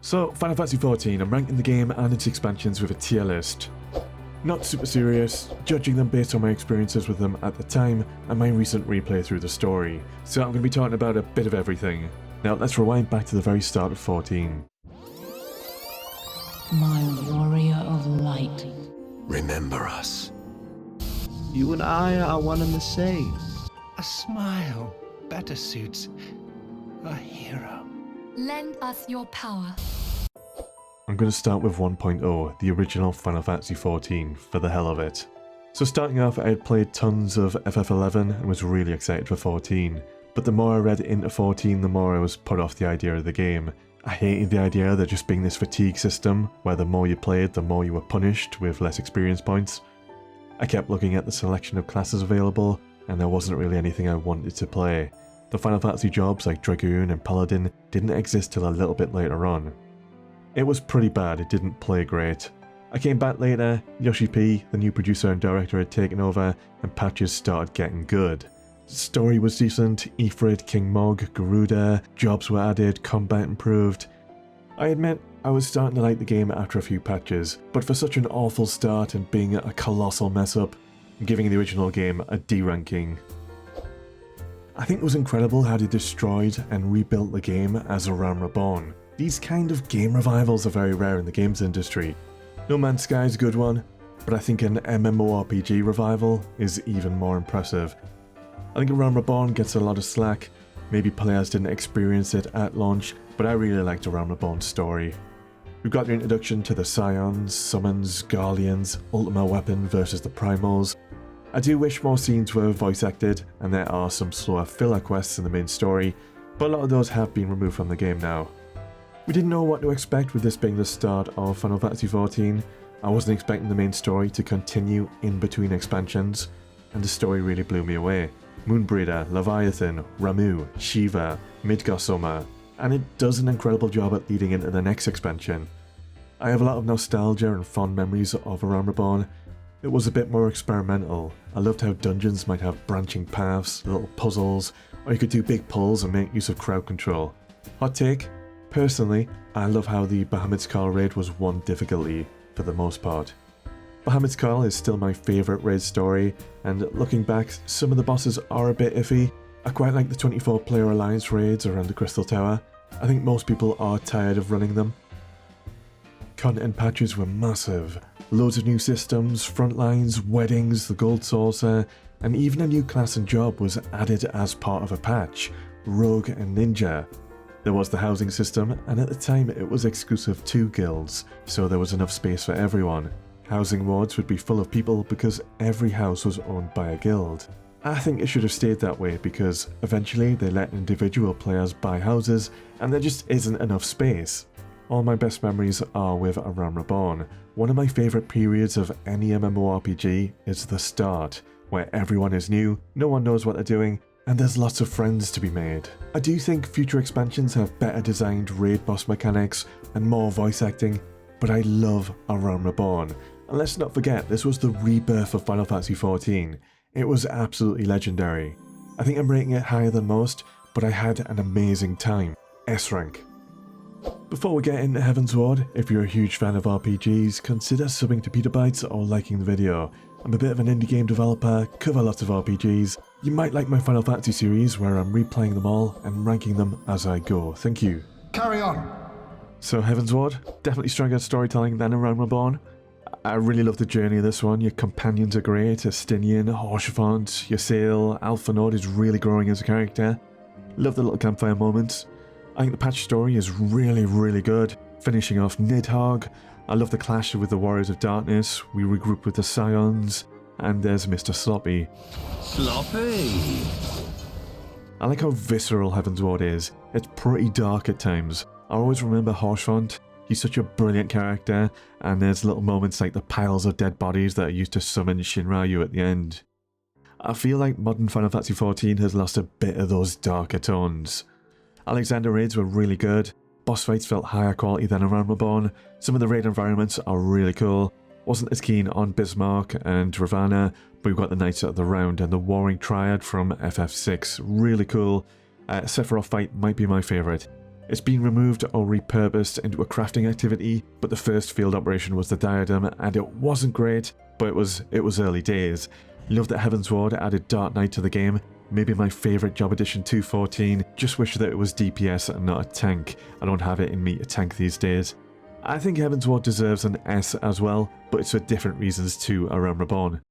So, Final Fantasy XIV, I'm ranking the game and its expansions with a tier list. Not super serious, judging them based on my experiences with them at the time and my recent replay through the story. So I'm going to be talking about a bit of everything. Now let's rewind back to the very start of 14. My warrior of light. Remember us. You and I are one and the same. A smile better suits a hero. Lend us your power. I'm going to start with 1.0, the original Final Fantasy XIV, for the hell of it. So starting off, I had played tons of FF11 and was really excited for 14, but the more I read into 14, the more I was put off the idea of the game. I hated the idea of there just being this fatigue system, where the more you played, the more you were punished with less experience points. I kept looking at the selection of classes available, and there wasn't really anything I wanted to play. The Final Fantasy jobs like Dragoon and Paladin didn't exist till a little bit later on. It was pretty bad, it didn't play great. I came back later, Yoshi P, the new producer and director, had taken over, and patches started getting good. The story was decent, Ifrit, King Mog, Garuda, jobs were added, combat improved. I admit, I was starting to like the game after a few patches, but for such an awful start and being a colossal mess up, I'm giving the original game a D ranking. I think it was incredible how they destroyed and rebuilt the game as a Realm Reborn. These kind of game revivals are very rare in the games industry. No Man's Sky is a good one, but I think an MMORPG revival is even more impressive. I think Realm Reborn gets a lot of slack, maybe players didn't experience it at launch, but I really liked the Realm Reborn story. We've got the introduction to the Scions, Summons, Guardians, Ultima Weapon versus the Primals. I do wish more scenes were voice acted, and there are some slower filler quests in the main story, but a lot of those have been removed from the game now. We didn't know what to expect with this being the start of Final Fantasy XIV. I wasn't expecting the main story to continue in between expansions, and the story really blew me away. Moonbreeder, Leviathan, Ramuh, Shiva, Midgosoma, and it does an incredible job at leading into the next expansion. I have a lot of nostalgia and fond memories of Realm Reborn. It was a bit more experimental. I loved how dungeons might have branching paths, little puzzles, or you could do big pulls and make use of crowd control. Hot take? Personally, I love how the Bahamut's Call raid was one difficulty, for the most part. Bahamut's Call is still my favourite raid story, and looking back, some of the bosses are a bit iffy. I quite like the 24-player alliance raids around the Crystal Tower. I think most people are tired of running them. Content patches were massive. Loads of new systems, frontlines, weddings, the Gold Saucer, and even a new class and job was added as part of a patch, Rogue and Ninja. There was the housing system, and at the time it was exclusive to guilds, so there was enough space for everyone. Housing wards would be full of people because every house was owned by a guild. I think it should have stayed that way because eventually they let individual players buy houses and there just isn't enough space. All my best memories are with A Realm Reborn. One of my favourite periods of any MMORPG is the start, where everyone is new, no one knows what they're doing, and there's lots of friends to be made. I do think future expansions have better designed raid boss mechanics and more voice acting, but I love A Realm Reborn. And let's not forget, this was the rebirth of Final Fantasy XIV. It was absolutely legendary. I think I'm rating it higher than most, but I had an amazing time. S rank. Before we get into Heavensward, if you're a huge fan of RPGs, consider subbing to Bytes or liking the video. I'm a bit of an indie game developer, cover lots of RPGs. You might like my Final Fantasy series where I'm replaying them all and ranking them as I go. Thank you. Carry on. So Heavensward, definitely stronger storytelling than A Realm Reborn. I really love the journey of this one. Your companions are great, Estinian, Haurchefant, Ysayle, Alphinaud is really growing as a character. Love the little campfire moments. I think the patch story is really good. Finishing off Nidhogg. I love the clash with the Warriors of Darkness. We regroup with the Scions. And there's Mr. Sloppy. Sloppy! I like how visceral Heavensward is. It's pretty dark at times. I always remember Haurchefant. He's such a brilliant character, and there's little moments like the piles of dead bodies that are used to summon Shinryu at the end. I feel like modern Final Fantasy XIV has lost a bit of those darker tones. Alexander raids were really good, boss fights felt higher quality than A Realm Reborn, some of the raid environments are really cool. Wasn't as keen on Bismarck and Ravana, but we've got the Knights of the Round and the Warring Triad from FF6, really cool. Sephiroth fight might be my favourite. It's been removed or repurposed into a crafting activity, but the first field operation was the diadem, and it wasn't great, but it was early days. Love that Heavensward added Dark Knight to the game, maybe my favourite job addition to 14, just wish that it was DPS and not a tank. I don't have it in me to tank these days. I think Heavensward deserves an S as well, but it's for different reasons to a Realm Reborn.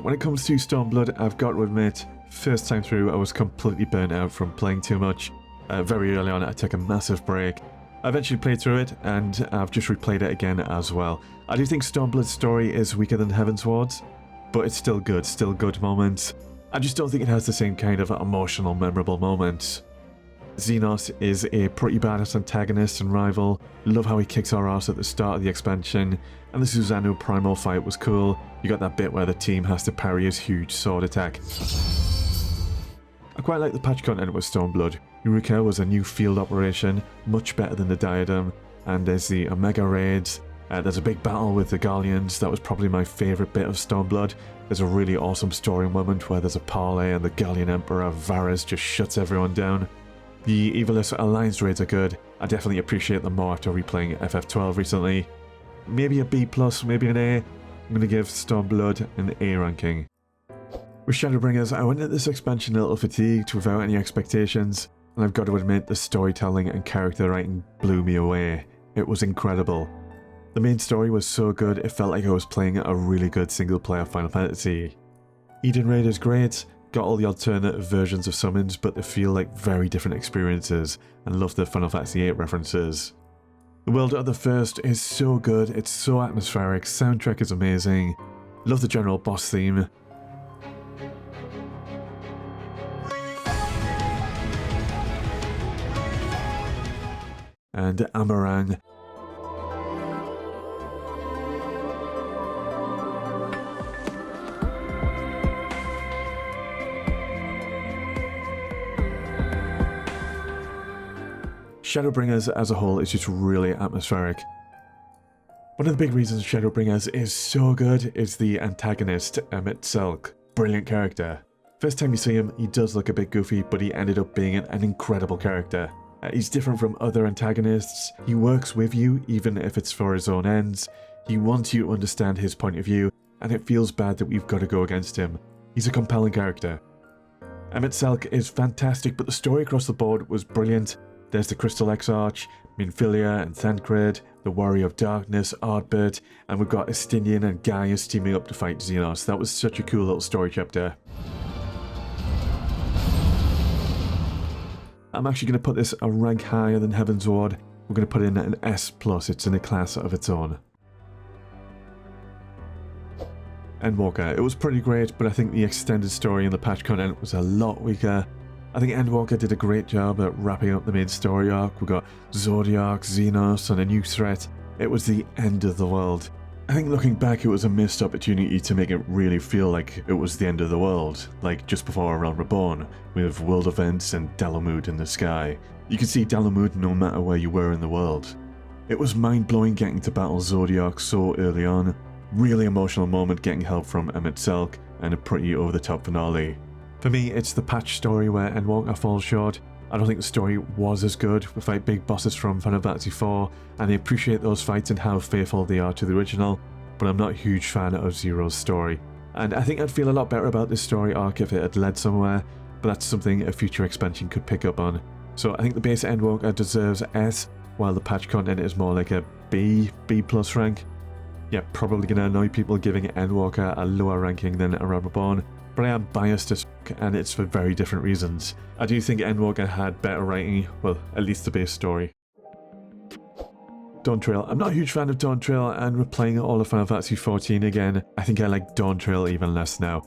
When it comes to Stormblood, I've got to admit, first time through I was completely burnt out from playing too much. Very early on I took a massive break. I eventually played through it, and I've just replayed it again as well. I do think Stormblood's story is weaker than Heavensward's, but it's still good moments. I just don't think it has the same kind of emotional, memorable moments. Xenos is a pretty badass antagonist and rival. Love how he kicks our ass at the start of the expansion, and the Susanoo Primal fight was cool. You got that bit where the team has to parry his huge sword attack. I quite like the patch content with Stormblood. Eureka was a new field operation, much better than the diadem, and there's the Omega raids. There's a big battle with the Galleons. That was probably my favourite bit of Stormblood. There's a really awesome story moment where there's a parley and the Galleon Emperor Varys just shuts everyone down. The Evilus Alliance raids are good. I definitely appreciate them more after replaying FF12 recently. Maybe a B+, maybe an A. I'm going to give Stormblood an A ranking. With Shadowbringers, I went into this expansion a little fatigued without any expectations, and I've got to admit the storytelling and character writing blew me away. It was incredible. The main story was so good it felt like I was playing a really good single player Final Fantasy. Eden Raid is great, got all the alternative versions of summons, but they feel like very different experiences, and love the Final Fantasy VIII references. The world of the first is so good, it's so atmospheric, soundtrack is amazing, love the general boss theme. And Amarang. Shadowbringers as a whole is just really atmospheric. One of the big reasons Shadowbringers is so good is the antagonist, Emmett Selk. Brilliant character. First time you see him, he does look a bit goofy, but he ended up being an incredible character. He's different from other antagonists. He works with you, even if it's for his own ends. He wants you to understand his point of view, and it feels bad that we've got to go against him. He's a compelling character. Emmett Selk is fantastic, but the story across the board was brilliant. There's the Crystal Exarch, Minfilia and Thancred, the Warrior of Darkness, Ardbert, and we've got Estinian and Gaius teaming up to fight Xenos. That was such a cool little story chapter. I'm actually going to put this a rank higher than Heavensward. We're going to put in an S+, it's in a class of its own. Endwalker, it was pretty great, but I think the extended story and the patch content was a lot weaker. I think Endwalker did a great job at wrapping up the main story arc. We got Zodiac, Xenos, and a new threat. It was the end of the world. I think looking back, it was a missed opportunity to make it really feel like it was the end of the world, like just before Realm Reborn, with world events and Dalamud in the sky. You could see Dalamud no matter where you were in the world. It was mind-blowing getting to battle Zodiac so early on, really emotional moment getting help from Emmett Selk, and a pretty over-the-top finale. For me, it's the patch story where Endwalker falls short. I don't think the story was as good. We fight big bosses from Final Fantasy IV, and I appreciate those fights and how faithful they are to the original, but I'm not a huge fan of Zero's story. And I think I'd feel a lot better about this story arc if it had led somewhere, but that's something a future expansion could pick up on. So I think the base Endwalker deserves S, while the patch content is more like a B+ rank. Yeah, probably gonna annoy people giving Endwalker a lower ranking than a Realm Reborn, but I am biased as fuck, and it's for very different reasons. I do think Endwalker had better writing, well, at least the base story. Dawntrail. I'm not a huge fan of Dawntrail, and replaying all of Final Fantasy XIV again, I think I like Dawntrail even less now.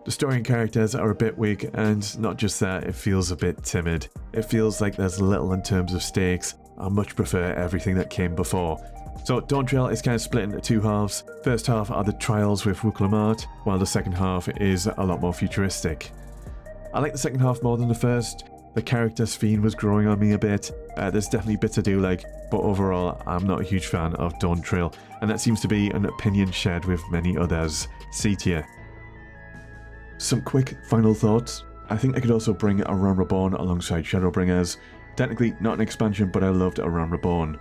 The story and characters are a bit weak, and not just that, it feels a bit timid. It feels like there's little in terms of stakes. I much prefer everything that came before. So Dawntrail is kind of split into two halves. First half are the trials with Wuklamart, while the second half is a lot more futuristic. I like the second half more than the first. The character's theme was growing on me a bit. There's definitely bits I do like, but overall I'm not a huge fan of Dawntrail, and that seems to be an opinion shared with many others. C tier. Some quick final thoughts. I think I could also bring a Realm Reborn alongside Shadowbringers. Technically not an expansion, but I loved a Realm Reborn.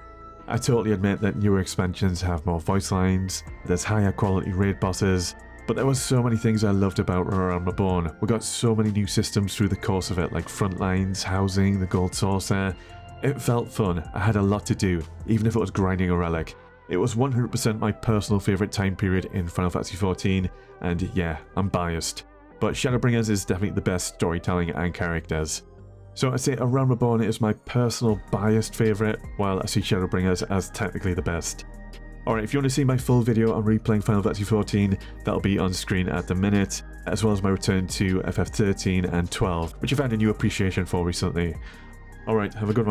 I totally admit that newer expansions have more voice lines, there's higher quality raid bosses, but there were so many things I loved about Realm Reborn. We got so many new systems through the course of it, like front lines, housing, the gold saucer. It felt fun, I had a lot to do, even if it was grinding a relic. It was 100% my personal favourite time period in Final Fantasy XIV, and yeah, I'm biased. But Shadowbringers is definitely the best storytelling and characters. So I'd say a Realm Reborn is my personal biased favourite, while I see Shadowbringers as technically the best. Alright, if you want to see my full video on replaying Final Fantasy XIV, that'll be on screen at the minute, as well as my return to FF13 and 12, which I've had a new appreciation for recently. Alright, have a good one.